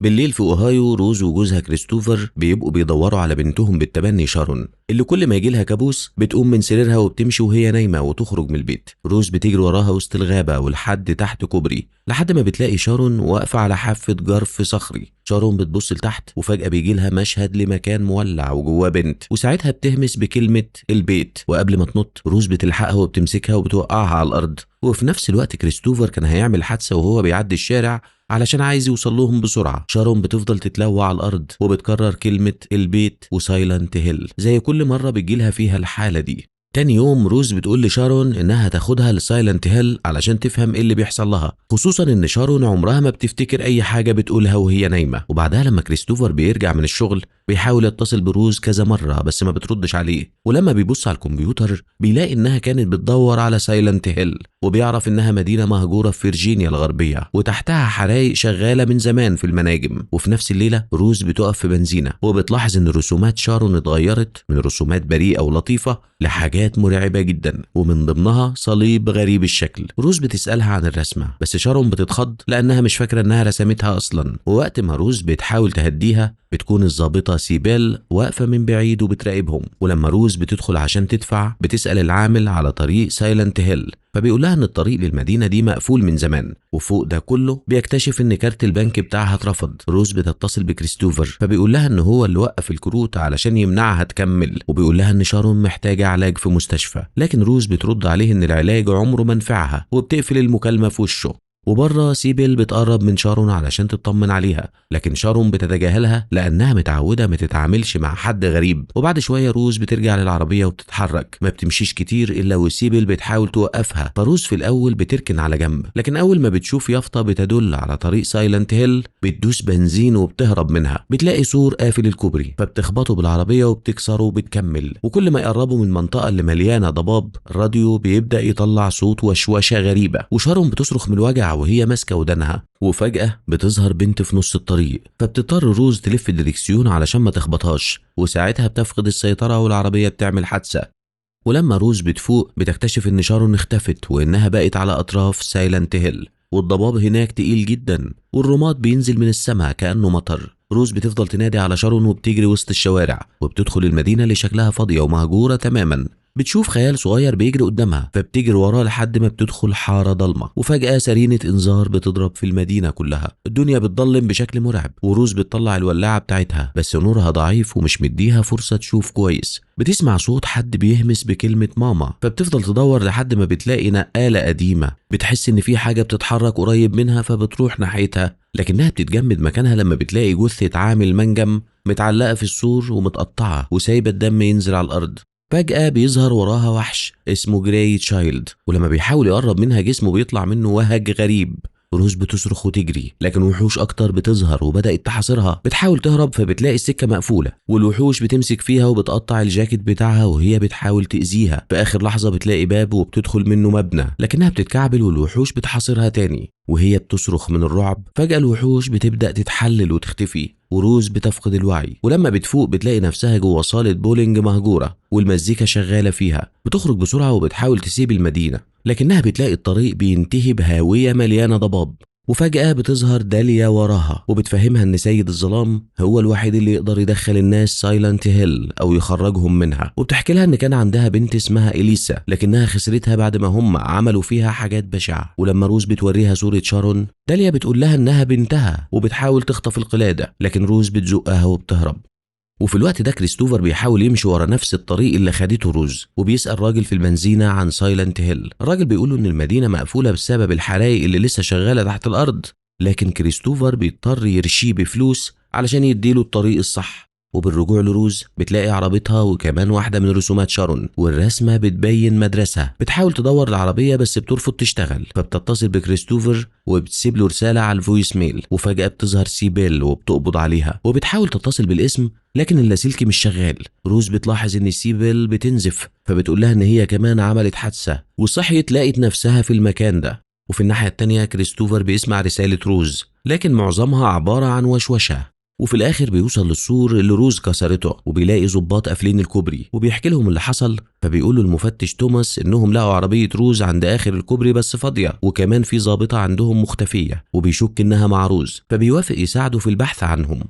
بالليل في اوهايو، روز وجوزها كريستوفر بيبقوا بيدوروا على بنتهم بالتبني شارون، اللي كل ما يجيلها كابوس بتقوم من سريرها وبتمشي وهي نايمه وتخرج من البيت. روز بتجري وراها وسط الغابه ولحد تحت كوبري، لحد ما بتلاقي شارون واقفه على حافه جرف صخري. شارون بتبص لتحت وفجاه بيجيلها مشهد لمكان مولع وجواه بنت، وساعتها بتهمس بكلمه البيت، وقبل ما تنط روز بتلحقها وبتمسكها وبتوقعها على الارض. وفي نفس الوقت كريستوفر كان هيعمل حادثه وهو بيعدي الشارع علشان عايز يوصل لهم بسرعه. شارون بتفضل تتلوى على الارض وبتكرر كلمه البيت وسايلنت هيل زي كل مره بتجيلها فيها الحاله دي. تاني يوم روز بتقول لشارون انها تاخدها لسايلنت هيل علشان تفهم ايه اللي بيحصل لها، خصوصا ان شارون عمرها ما بتفتكر اي حاجه بتقولها وهي نايمه. وبعدها لما كريستوفر بيرجع من الشغل بيحاول يتصل بروز كذا مره بس ما بتردش عليه، ولما بيبص على الكمبيوتر بيلاقي انها كانت بتدور على سايلنت هيل، وبيعرف انها مدينه مهجوره في فيرجينيا الغربيه وتحتها حرايق شغاله من زمان في المناجم. وفي نفس الليله روز بتقف في بنزينه وبتلاحظ ان رسومات شارون اتغيرت من رسومات بريئه ولطيفه لحاجات مرعبه جدا، ومن ضمنها صليب غريب الشكل. روز بتسالها عن الرسمه بس شارون بتتخض لانها مش فاكره انها رسمتها اصلا. ووقت ما روز بتحاول تهديها بتكون الضابطه سيبيل واقفه من بعيد وبتراقبهم، ولما روز بتدخل عشان تدفع بتسال العامل على طريق سايلنت هيل، فبيقول لها ان الطريق للمدينه دي مقفول من زمان. وفوق ده كله بيكتشف ان كارت البنك بتاعها اترفض. روز بتتصل بكريستوفر فبيقول لها ان هو اللي وقف الكروت علشان يمنعها تكمل، وبيقول لها ان شارون محتاجه علاج في مستشفى، لكن روز بترد عليه ان العلاج عمره ما نفعها وبتقفل المكالمه في وشه. وبره سيبل بتقرب من شارون علشان تطمن عليها، لكن شارون بتتجاهلها لانها متعوده ما تتعاملش مع حد غريب. وبعد شويه روز بترجع للعربيه وبتتحرك، ما بتمشيش كتير الا وسيبل بتحاول توقفها. فروز في الاول بتركن على جنب، لكن اول ما بتشوف يافطه بتدل على طريق سايلنت هيل بتدوس بنزين وبتهرب منها. بتلاقي سور قافل الكوبري فبتخبطه بالعربيه وبتكسره وبتكمل. وكل ما يقربوا من المنطقه اللي مليانه ضباب الراديو بيبدا يطلع صوت وشوشه غريبه، وشارون بتصرخ من الوجع وهي ماسكه ودانها. وفجأة بتظهر بنت في نص الطريق فبتضطر روز تلف الدريكسيون علشان ما تخبطهاش، وساعتها بتفقد السيطرة والعربية بتعمل حادثة. ولما روز بتفوق بتكتشف ان شارون اختفت وانها بقت على اطراف سايلنت هيل، والضباب هناك تقيل جدا والرماد بينزل من السماء كأنه مطر. روز بتفضل تنادي على شارون وبتجري وسط الشوارع وبتدخل المدينة اللي شكلها فاضية ومهجورة تماما. بتشوف خيال صغير بيجري قدامها فبتجري وراه لحد ما بتدخل حارة ضلمة، وفجأة سرينة انذار بتضرب في المدينة كلها. الدنيا بتضلم بشكل مرعب وروز بتطلع الولاعة بتاعتها بس نورها ضعيف ومش مديها فرصة تشوف كويس. بتسمع صوت حد بيهمس بكلمة ماما فبتفضل تدور لحد ما بتلاقي نقالة قديمة. بتحس ان في حاجة بتتحرك قريب منها فبتروح ناحيتها، لكنها بتتجمد مكانها لما بتلاقي جثة عامل منجم متعلقة في السور ومتقطعة وسايبة الدم ينزل على الأرض. فجأة بيظهر وراها وحش اسمه جراي تشايلد، ولما بيحاول يقرب منها جسمه بيطلع منه وهج غريب. روز بتصرخ وتجري لكن وحوش اكتر بتظهر وبدأت تحاصرها. بتحاول تهرب فبتلاقي السكة مقفولة والوحوش بتمسك فيها وبتقطع الجاكيت بتاعها وهي بتحاول تأذيها. في آخر لحظة بتلاقي باب وبتدخل منه مبنى، لكنها بتتكعبل والوحوش بتحاصرها تاني وهي بتصرخ من الرعب. فجأة الوحوش بتبدأ تتحلل وتختفي وروز بتفقد الوعي، ولما بتفوق بتلاقي نفسها جوه صالة بولينج مهجورة والمزيكا شغالة فيها. بتخرج بسرعة وبتحاول تسيب المدينة، لكنها بتلاقي الطريق بينتهي بهاوية مليانة ضباب. وفجأة بتظهر داليا وراها وبتفهمها ان سيد الظلام هو الوحيد اللي يقدر يدخل الناس سايلنت هيل او يخرجهم منها. وبتحكي لها ان كان عندها بنت اسمها إليسا لكنها خسرتها بعد ما هم عملوا فيها حاجات بشعة. ولما روز بتوريها صورة شارون داليا بتقول لها انها بنتها وبتحاول تخطف القلادة، لكن روز بتزقها وبتهرب. وفي الوقت ده كريستوفر بيحاول يمشي ورا نفس الطريق اللي خدته روز وبيسأل راجل في المنزينة عن سايلنت هيل. الراجل بيقوله ان المدينة مقفولة بسبب الحرايق اللي لسه شغالة تحت الأرض، لكن كريستوفر بيضطر يرشيه بفلوس علشان يديله الطريق الصح. وبالرجوع لروز بتلاقي عربتها وكمان واحدة من رسومات شارون، والرسمة بتبين مدرسة. بتحاول تدور العربية بس بترفض تشتغل فبتتصل بكريستوفر وبتسيب له رسالة على الفويس ميل. وفجأة بتظهر سيبيل وبتقبض عليها وبتحاول تتصل بالاسم لكن اللاسلكي مش شغال. روز بتلاحظ ان سيبيل بتنزف فبتقول لها ان هي كمان عملت حادثة وصحيت لقت نفسها في المكان ده. وفي الناحية التانية كريستوفر بيسمع رسالة روز لكن معظمها عبارة عن وشوشة، وفي الاخر بيوصل للسور اللي روز كسرته، وبيلاقي ضباط قافلين الكوبري وبيحكي لهم اللي حصل. فبيقولوا المفتش توماس انهم لقوا عربيه روز عند اخر الكوبري بس فاضيه، وكمان في ضابطه عندهم مختفيه وبيشك انها مع روز، فبيوافق يساعده في البحث عنهم.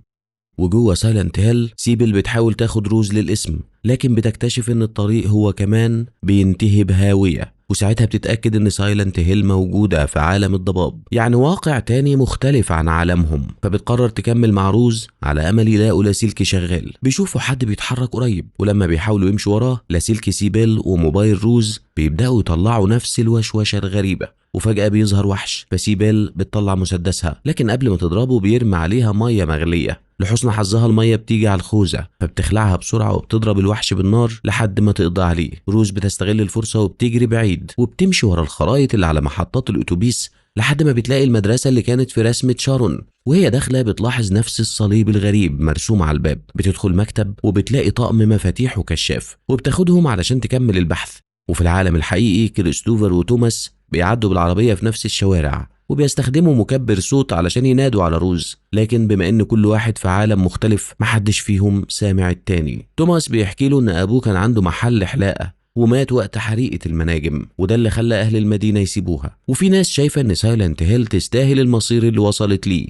وجوه سايلنت هيل سيبل بتحاول تاخد روز للاسم، لكن بتكتشف ان الطريق هو كمان بينتهي بهاوية، وساعتها بتتأكد ان سايلنت هيل موجودة في عالم الضباب، يعني واقع تاني مختلف عن عالمهم. فبتقرر تكمل مع روز على امل يلاقوا لاسلكي شغال. بيشوفوا حد بيتحرك قريب، ولما بيحاولوا يمشوا وراه لاسلكي سيبل وموبايل روز بيبدأوا يطلعوا نفس الوشوشة الغريبة. وفجأة بيظهر وحش، فسيبل بتطلع مسدسها، لكن قبل ما تضربه بيرمي عليها مية مغلية. لحسن حظها المية بتيجي على الخوذة، فبتخلعها بسرعة وبتضرب الوحش بالنار لحد ما تقضي عليه. روز بتستغل الفرصة وبتجري بعيد، وبتمشي ورا الخرايط اللي على محطات الأتوبيس لحد ما بتلاقي المدرسة اللي كانت في رسمة شارون. وهي داخلة بتلاحظ نفس الصليب الغريب مرسوم على الباب. بتدخل مكتب وبتلاقي طقم مفاتيح وكشاف، وبتاخدهم علشان تكمل البحث. وفي العالم الحقيقي كريستوفر وتوماس بيعدوا بالعربية في نفس الشوارع، وبيستخدموا مكبر صوت علشان ينادوا على روز، لكن بما ان كل واحد في عالم مختلف محدش فيهم سامع التاني. توماس بيحكي له ان ابوه كان عنده محل حلاقة ومات وقت حريقة المناجم، وده اللي خلى اهل المدينة يسيبوها. وفي ناس شايفة ان سايلنت هيل تستاهل المصير اللي وصلت ليه.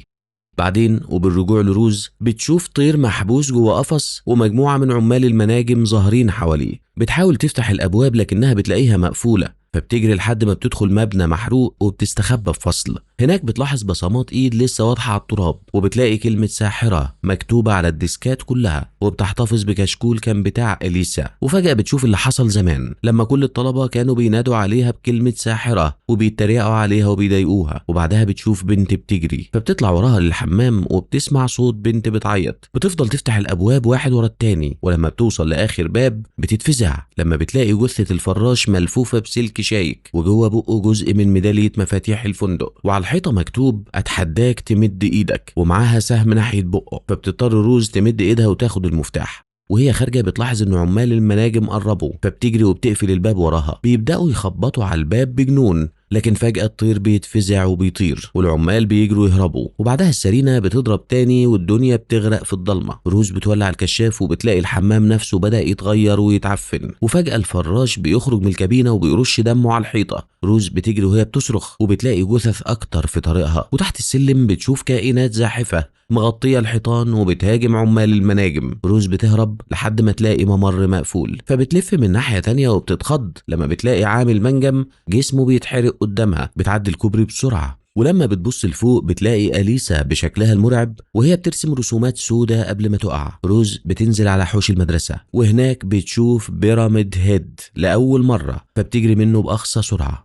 بعدين وبالرجوع لروز بتشوف طير محبوس جوه قفص، ومجموعة من عمال المناجم ظاهرين حواليه. بتحاول تفتح الابواب لكنها بتلاقيها مقفولة، فبتجري لحد ما بتدخل مبنى محروق وبتستخبى في فصل. هناك بتلاحظ بصمات ايد لسه واضحة على التراب، وبتلاقي كلمة ساحرة مكتوبة على الديسكات كلها، وبتحتفظ بكشكول كان بتاع إليسا. وفجأة بتشوف اللي حصل زمان لما كل الطلبة كانوا بينادوا عليها بكلمة ساحرة وبيتريقوا عليها وبيضايقوها. وبعدها بتشوف بنت بتجري، فبتطلع وراها للحمام وبتسمع صوت بنت بتعيط. بتفضل تفتح الابواب واحد ورا التاني، ولما بتوصل لاخر باب بتتفزع لما بتلاقي جثة الفراش ملفوفة بسلك شايك، وجوه بقه جزء من ميدالية مفاتيح الفندق، وعلى الحيطة مكتوب اتحداك تمد ايدك، ومعاها سهم ناحية بقه. فبتضطر روز تمد ايدها وتاخد المفتاح. وهي خارجة بتلاحظ ان عمال المناجم قربوا، فبتجري وبتقفل الباب وراها. بيبدأوا يخبطوا على الباب بجنون، لكن فجأة الطير بيتفزع وبيطير، والعمال بيجروا يهربوا. وبعدها السرينة بتضرب تاني والدنيا بتغرق في الضلمة. روز بتولع الكشاف وبتلاقي الحمام نفسه بدأ يتغير ويتعفن، وفجأة الفراش بيخرج من الكابينة وبيرش دمه على الحيطة. روز بتجري وهي بتصرخ، وبتلاقي جثث أكتر في طريقها. وتحت السلم بتشوف كائنات زاحفة مغطية الحيطان وبتهاجم عمال المناجم. روز بتهرب لحد ما تلاقي ممر مقفول، فبتلف من ناحية تانية وبتتخض لما بتلاقي عامل منجم جسمه بيتحرق قدامها. بتعدي الكوبري بسرعة، ولما بتبص لفوق بتلاقي أليسا بشكلها المرعب وهي بترسم رسومات سودة قبل ما تقع. روز بتنزل على حوش المدرسة، وهناك بتشوف بيراميد هيد لأول مرة، فبتجري منه بأقصى سرعة.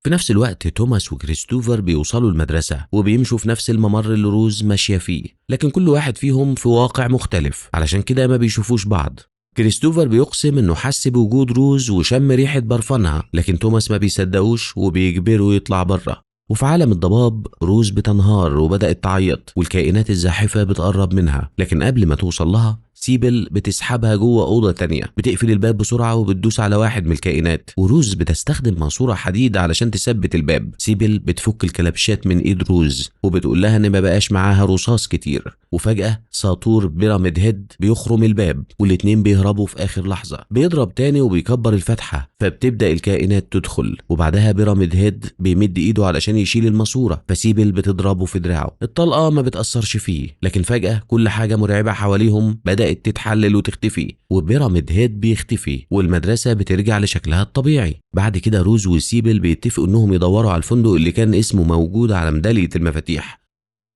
في نفس الوقت توماس وكريستوفر بيوصلوا المدرسة وبيمشوا في نفس الممر اللي روز ماشية فيه، لكن كل واحد فيهم في واقع مختلف، علشان كده ما بيشوفوش بعض. كريستوفر بيقسم انه حس بوجود روز وشم ريحة برفانها، لكن توماس ما بيصدقوش وبيجبره يطلع بره. وفي عالم الضباب روز بتنهار وبدأت تعيط، والكائنات الزاحفة بتقرب منها، لكن قبل ما توصل لها سيبل بتسحبها جوه أوضة تانية. بتقفل الباب بسرعة وبتدوس على واحد من الكائنات، وروز بتستخدم ماسورة حديد علشان تثبت الباب. سيبل بتفك الكلبشات من ايد روز وبتقول لها ان ما بقاش معاها رصاص كتير. وفجأة ساطور بيراميد هيد بيخرم الباب، والاتنين بيهربوا في آخر لحظة. بيضرب تاني وبيكبر الفتحة، فبتبدأ الكائنات تدخل، وبعدها بيراميد هيد بيمد ايده علشان يشيل الماسورة، فسيبل بتضربه في دراعه. الطلقة ما بتأثرش فيه، لكن فجأة كل حاجة مرعبة حواليهم بدأت تتحلل وتختفي، وبيراميد هيد بيختفي، والمدرسة بترجع لشكلها الطبيعي. بعد كده روز وسيبل بيتفقوا انهم يدوروا على الفندق اللي كان اسمه موجود على ميدالية المفاتيح.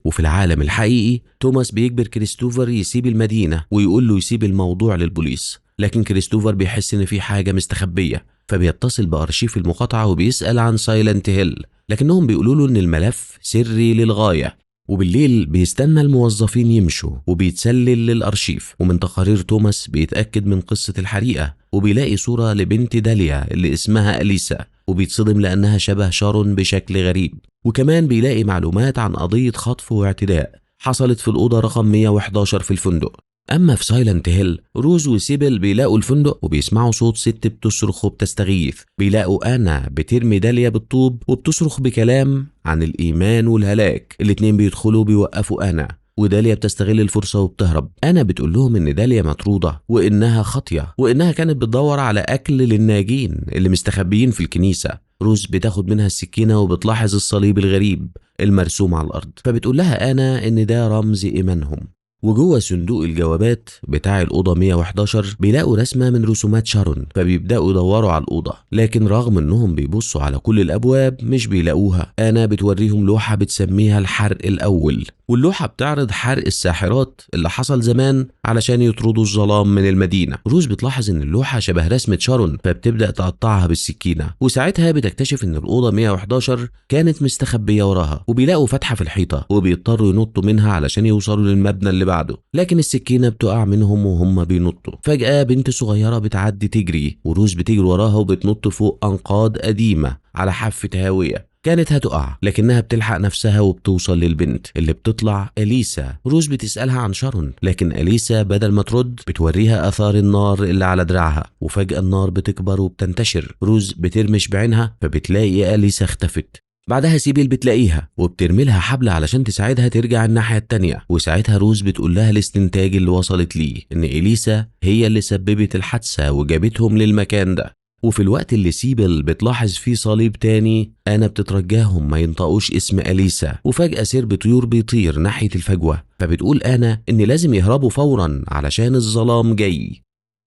وفي العالم الحقيقي توماس بيجبر كريستوفر يسيب المدينة ويقول له يسيب الموضوع للبوليس، لكن كريستوفر بيحس ان في حاجة مستخبية، فبيتصل بأرشيف المقاطعة وبيسأل عن سايلنت هيل، لكنهم بيقولوا له ان الملف سري للغاية. وبالليل بيستنى الموظفين يمشوا وبيتسلل للأرشيف، ومن تقارير توماس بيتأكد من قصة الحريقة، وبيلاقي صورة لبنت داليا اللي اسمها أليسا، وبيتصدم لأنها شبه شارون بشكل غريب. وكمان بيلاقي معلومات عن قضية خطف واعتداء حصلت في الأوضة رقم 111 في الفندق. أما في سايلنت هيل روز وسيبل بيلاقوا الفندق وبيسمعوا صوت ست بتصرخ وبتستغيث. بيلاقوا أنا بترمي داليا بالطوب وبتصرخ بكلام عن الإيمان والهلاك. الاتنين بيدخلوا بيوقفوا أنا، وداليا بتستغل الفرصة وبتهرب. أنا بتقول لهم إن داليا مطرودة وإنها خاطية وإنها كانت بتدور على أكل للناجين اللي مستخبيين في الكنيسة. روز بتاخد منها السكينة وبتلاحظ الصليب الغريب المرسوم على الأرض، فبتقول لها أنا إن ده رمز إيمانهم. وجوه صندوق الجوابات بتاع الأوضة 111 بيلاقوا رسمة من رسومات شارون، فبيبدأوا يدوروا على الأوضة، لكن رغم إنهم بيبصوا على كل الأبواب مش بيلاقوها. أنا بتوريهم لوحة بتسميها الحرق الأول، واللوحة بتعرض حرق الساحرات اللي حصل زمان علشان يطردوا الظلام من المدينة. روز بتلاحظ إن اللوحة شبه رسمة شارون، فبتبدأ تقطعها بالسكينة، وساعتها بتكتشف إن الأوضة 111 كانت مستخبية وراها، وبيلاقوا فتحة في الحيطة وبيضطروا ينطوا منها علشان يوصلوا للمبنى اللي بعده، لكن السكينة بتقع منهم وهم بينطوا. فجأة بنت صغيرة بتعدي تجري، وروز بتجري وراها وبتنط فوق أنقاض قديمة على حافة هاوية كانت هتقع، لكنها بتلحق نفسها وبتوصل للبنت اللي بتطلع أليسا. روز بتسألها عن شارون، لكن أليسا بدل ما ترد بتوريها آثار النار اللي على دراعها، وفجأة النار بتكبر وبتنتشر. روز بترمش بعينها فبتلاقي أليسا اختفت. بعدها سيبيل بتلاقيها وبترمي لها حبل علشان تساعدها ترجع الناحية التانية، وساعتها روز بتقول لها الاستنتاج اللي وصلت ليه إن أليسا هي اللي سببت الحادثة وجابتهم للمكان ده. وفي الوقت اللي سيبل بتلاحظ فيه صليب تاني، أنا بتترجاهم ما ينطقوش اسم أليسا، وفجأة سرب طيور بيطير ناحية الفجوة، فبتقول أنا إن لازم يهربوا فورا علشان الظلام جاي.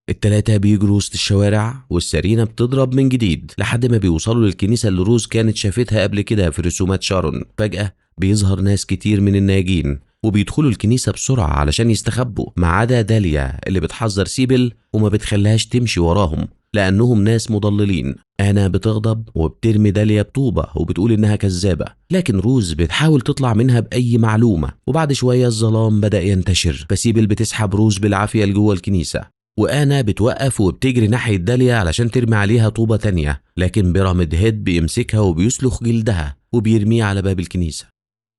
التلاتة بيجروا وسط الشوارع والسرينة بتضرب من جديد لحد ما بيوصلوا للكنيسة اللي روز كانت شافتها قبل كده في رسومات شارون. فجأة بيظهر ناس كتير من الناجين وبيدخلوا الكنيسة بسرعة علشان يستخبوا، ما عدا داليا اللي بتحذر سيبل وما بتخليهاش تمشي وراهم لأنهم ناس مضللين. أنا بتغضب وبترمي داليا بطوبة وبتقول إنها كذابة، لكن روز بتحاول تطلع منها بأي معلومة. وبعد شوية الظلام بدأ ينتشر، فسيبل بتسحب روز بالعافية لجوه الكنيسة، وأنا بتوقف وبتجري ناحية داليا علشان ترمي عليها طوبة تانية، لكن بيراميد هيد بيمسكها وبيسلخ جلدها وبيرميه على باب الكنيسة.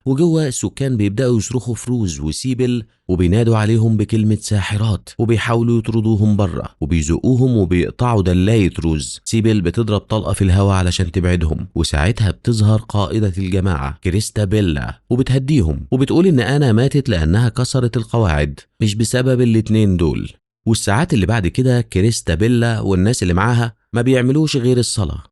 وجوه السكان بيبدأوا يصرخوا في روز وسيبل وبينادوا عليهم بكلمة ساحرات، وبيحاولوا يطردوهم بره وبيزقوهم وبيقطعوا دلاية روز. سيبل بتضرب طلقة في الهواء علشان تبعدهم، وساعتها بتظهر قائدة الجماعة كريستابيلا وبتهديهم وبتقول إن أنا ماتت لأنها كسرت القواعد مش بسبب الاتنين دول. والساعات اللي بعد كده كريستابيلا والناس اللي معاها ما بيعملوش غير الصلاة.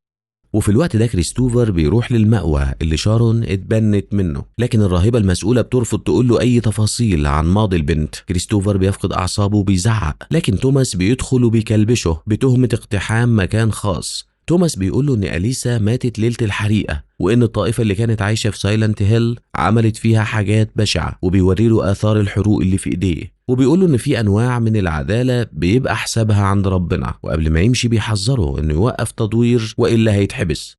وفي الوقت ده كريستوفر بيروح للمأوى اللي شارون اتبنت منه، لكن الراهبة المسؤولة بترفض تقول له أي تفاصيل عن ماضي البنت. كريستوفر بيفقد أعصابه وبيزعق، لكن توماس بيدخل وبيكلبشه بتهمة اقتحام مكان خاص. توماس بيقول له إن أليسا ماتت ليلة الحريقة، وإن الطائفة اللي كانت عايشة في سايلنت هيل عملت فيها حاجات بشعة، وبيوري له آثار الحروق اللي في إيديه، وبيقول له إن في أنواع من العدالة بيبقى حسابها عند ربنا، وقبل ما يمشي بيحذره إنه يوقف تدوير وإلا هيتحبس.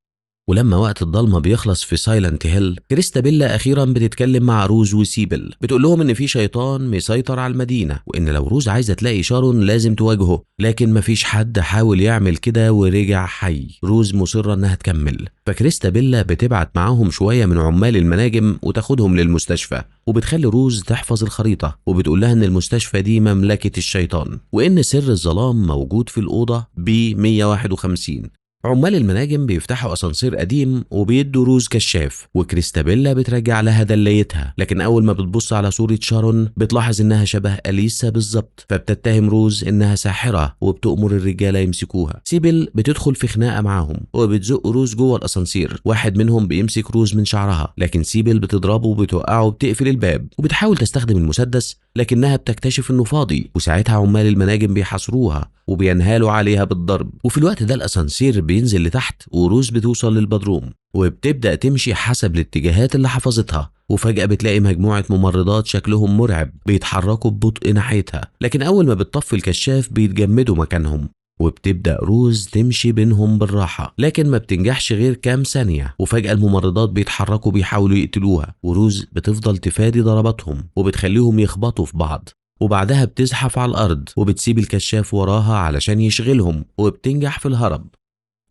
ولما وقت الضلمة بيخلص في سايلنت هيل، كريستابيلا أخيرا بتتكلم مع روز وسيبل، بتقول لهم إن في شيطان مسيطر على المدينة، وإن لو روز عايزة تلاقي شارون لازم تواجهه، لكن مفيش حد حاول يعمل كده ورجع حي. روز مصرة إنها تكمل، فكريستابيلا بتبعت معاهم شوية من عمال المناجم وتاخدهم للمستشفى، وبتخلي روز تحفظ الخريطة، وبتقول لها إن المستشفى دي مملكة الشيطان، وإن سر الظلام موجود في الأوضة B151. عمال المناجم بيفتحوا اسانسير قديم وبيدوا روز كشاف، وكريستابيلا بترجع لها دليتها، لكن اول ما بتبص على صورة شارون بتلاحظ انها شبه أليسا بالظبط، فبتتهم روز انها ساحرة وبتأمر الرجالة يمسكوها. سيبل بتدخل في خناقة معاهم وبتزق روز جوه الاسانسير، واحد منهم بيمسك روز من شعرها، لكن سيبل بتضربه وبتوقعه وبتقفل الباب، وبتحاول تستخدم المسدس لكنها بتكتشف انه فاضي، وساعتها عمال المناجم بيحاصروها وبينهالوا عليها بالضرب. وفي الوقت ده الاسانسير بينزل لتحت وروز بتوصل للبدروم وبتبدأ تمشي حسب الاتجاهات اللي حفظتها، وفجأة بتلاقي مجموعة ممرضات شكلهم مرعب بيتحركوا ببطء ناحيتها، لكن أول ما بتطفي الكشاف بيتجمدوا مكانهم، وبتبدأ روز تمشي بينهم بالراحة، لكن ما بتنجحش غير كام ثانية، وفجأة الممرضات بيتحركوا بيحاولوا يقتلوها، وروز بتفضل تفادي ضرباتهم وبتخليهم يخبطوا في بعض، وبعدها بتزحف على الأرض وبتسيب الكشاف وراها علشان يشغلهم، وبتنجح في الهرب.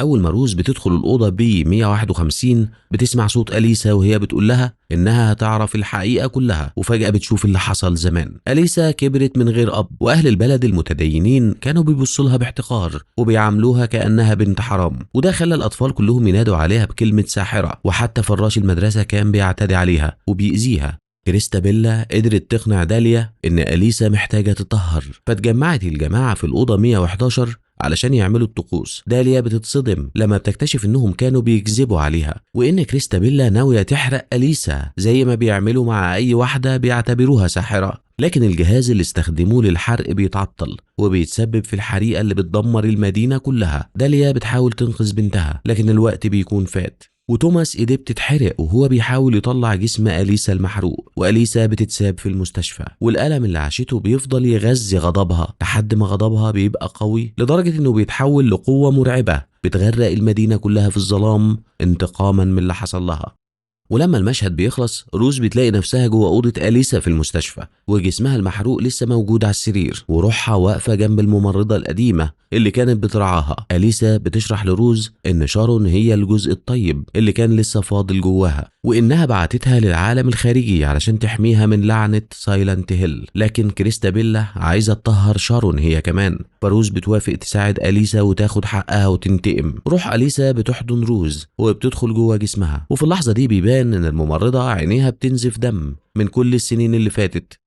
أول ما روز بتدخل الأوضة B151 بتسمع صوت أليسا وهي بتقول لها إنها هتعرف الحقيقة كلها، وفجأة بتشوف اللي حصل زمان. أليسا كبرت من غير أب، وأهل البلد المتدينين كانوا بيبصوا لها باحتقار وبيعاملوها كأنها بنت حرام، وده خلى الأطفال كلهم ينادوا عليها بكلمة ساحرة، وحتى فراش المدرسة كان بيعتدي عليها وبيأذيها. كريستابيلا قدرت تقنع داليا إن أليسا محتاجة تطهر، فاتجمعت الجماعة في الأوضة 111 علشان يعملوا الطقوس. داليا بتتصدم لما بتكتشف إنهم كانوا بيكذبوا عليها، وإن كريستابيلا ناوية تحرق أليسا زي ما بيعملوا مع أي واحدة بيعتبروها ساحرة. لكن الجهاز اللي استخدموه للحرق بيتعطل وبيتسبب في الحريقة اللي بتدمر المدينة كلها. داليا بتحاول تنقذ بنتها لكن الوقت بيكون فات، وتوماس ايديه بتتحرق وهو بيحاول يطلع جسم أليسا المحروق، وأليسا بتتساب في المستشفى، والألم اللي عاشته بيفضل يغذي غضبها لحد ما غضبها بيبقى قوي لدرجة انه بيتحول لقوة مرعبة بتغرق المدينة كلها في الظلام انتقاما من اللي حصل لها. ولما المشهد بيخلص روز بتلاقي نفسها جوه أوضة أليسا في المستشفى، وجسمها المحروق لسه موجود على السرير، وروحها واقفة جنب الممرضة القديمة اللي كانت بترعاها. أليسا بتشرح لروز إن شارون هي الجزء الطيب اللي كان لسه فاضل جواها، وإنها بعتتها للعالم الخارجي علشان تحميها من لعنة سايلنت هيل. لكن كريستابيلا عايزة تطهر شارون هي كمان، فروز بتوافق تساعد أليسا وتاخد حقها وتنتقم. روح أليسا بتحضن روز وبتدخل جوه جسمها، وفي اللحظة دي بيبان إن الممرضة عينيها بتنزف دم من كل السنين اللي فاتت.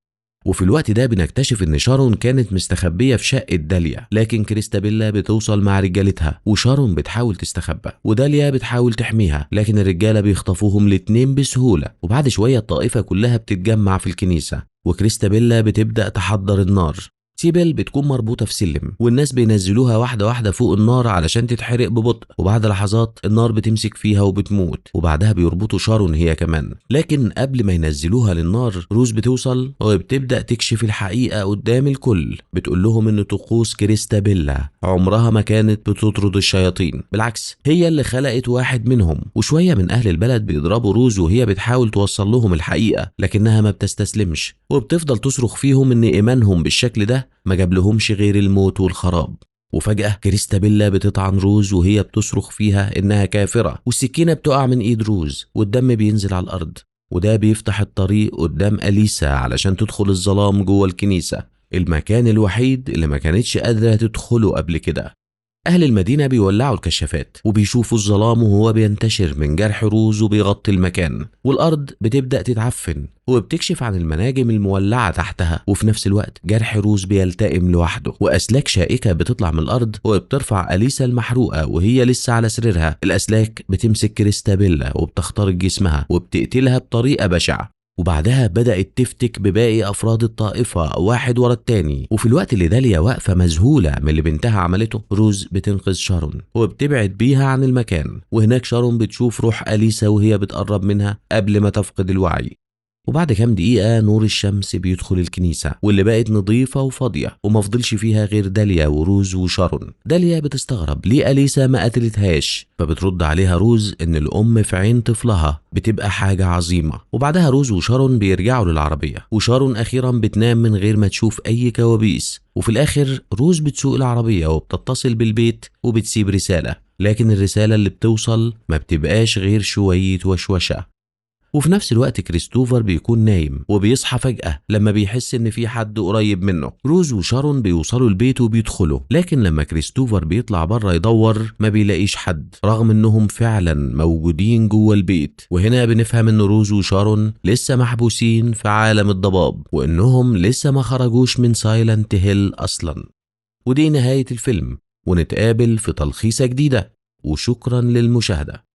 وفي الوقت ده بنكتشف ان شارون كانت مستخبية في شقة داليا، لكن كريستابيلا بتوصل مع رجالتها وشارون بتحاول تستخبى، وداليا بتحاول تحميها، لكن الرجالة بيخطفوهم الاتنين بسهولة. وبعد شوية الطائفة كلها بتتجمع في الكنيسة، وكريستابيلا بتبدأ تحضر النار. سيبل بتكون مربوطة في سلم، والناس بينزلوها واحدة واحدة فوق النار علشان تتحرق ببطء، وبعد لحظات النار بتمسك فيها وبتموت، وبعدها بيربطوا شارون هي كمان. لكن قبل ما ينزلوها للنار روز بتوصل وبتبدأ تكشف الحقيقة قدام الكل. بتقول لهم ان طقوس كريستابيلا عمرها ما كانت بتطرد الشياطين، بالعكس هي اللي خلقت واحد منهم. وشوية من أهل البلد بيضربوا روز وهي بتحاول توصل لهم الحقيقة، لكنها ما بتستسلمش وبتفضل تصرخ فيهم ان إيمانهم بالشكل ده ما جابلهمش غير الموت والخراب. وفجأة كريستابيلا بتطعن روز وهي بتصرخ فيها إنها كافرة، والسكينة بتقع من إيد روز والدم بينزل على الأرض، وده بيفتح الطريق قدام أليسا علشان تدخل الظلام جوه الكنيسة، المكان الوحيد اللي ما كانتش قادرة تدخله قبل كده. أهل المدينة بيولعوا الكشافات وبيشوفوا الظلام وهو بينتشر من جرح روز وبيغطي المكان، والأرض بتبدأ تتعفن وبتكشف عن المناجم المولعة تحتها. وفي نفس الوقت جرح روز بيلتئم لوحده، وأسلاك شائكة بتطلع من الأرض وبترفع أليسا المحروقة وهي لسه على سريرها. الأسلاك بتمسك كريستابيلا وبتخترق جسمها وبتقتلها بطريقة بشعة، وبعدها بدأت تفتك بباقي أفراد الطائفة واحد ورا التاني. وفي الوقت اللي داليا واقفة مذهولة من اللي بنتها عملته، روز بتنقذ شارون وبتبعد بيها عن المكان، وهناك شارون بتشوف روح أليسا وهي بتقرب منها قبل ما تفقد الوعي. وبعد كام دقيقة نور الشمس بيدخل الكنيسة واللي بقت نظيفة وفاضية ومفضلش فيها غير داليا وروز وشارون. داليا بتستغرب ليه أليسا ما قتلتهاش، فبترد عليها روز إن الأم في عين طفلها بتبقى حاجة عظيمة. وبعدها روز وشارون بيرجعوا للعربية، وشارون أخيرا بتنام من غير ما تشوف أي كوابيس. وفي الآخر روز بتسوق العربية وبتتصل بالبيت وبتسيب رسالة، لكن الرسالة اللي بتوصل ما بتبقاش غير شوية وشوشة. وفي نفس الوقت كريستوفر بيكون نايم وبيصحى فجأة لما بيحس ان في حد قريب منه. روز وشارون بيوصلوا البيت وبيدخلوا، لكن لما كريستوفر بيطلع بره يدور ما بيلاقيش حد، رغم انهم فعلا موجودين جوه البيت. وهنا بنفهم ان روز وشارون لسه محبوسين في عالم الضباب، وانهم لسه ما خرجوش من سايلنت هيل اصلا. ودي نهاية الفيلم، ونتقابل في تلخيصة جديدة، وشكرا للمشاهدة.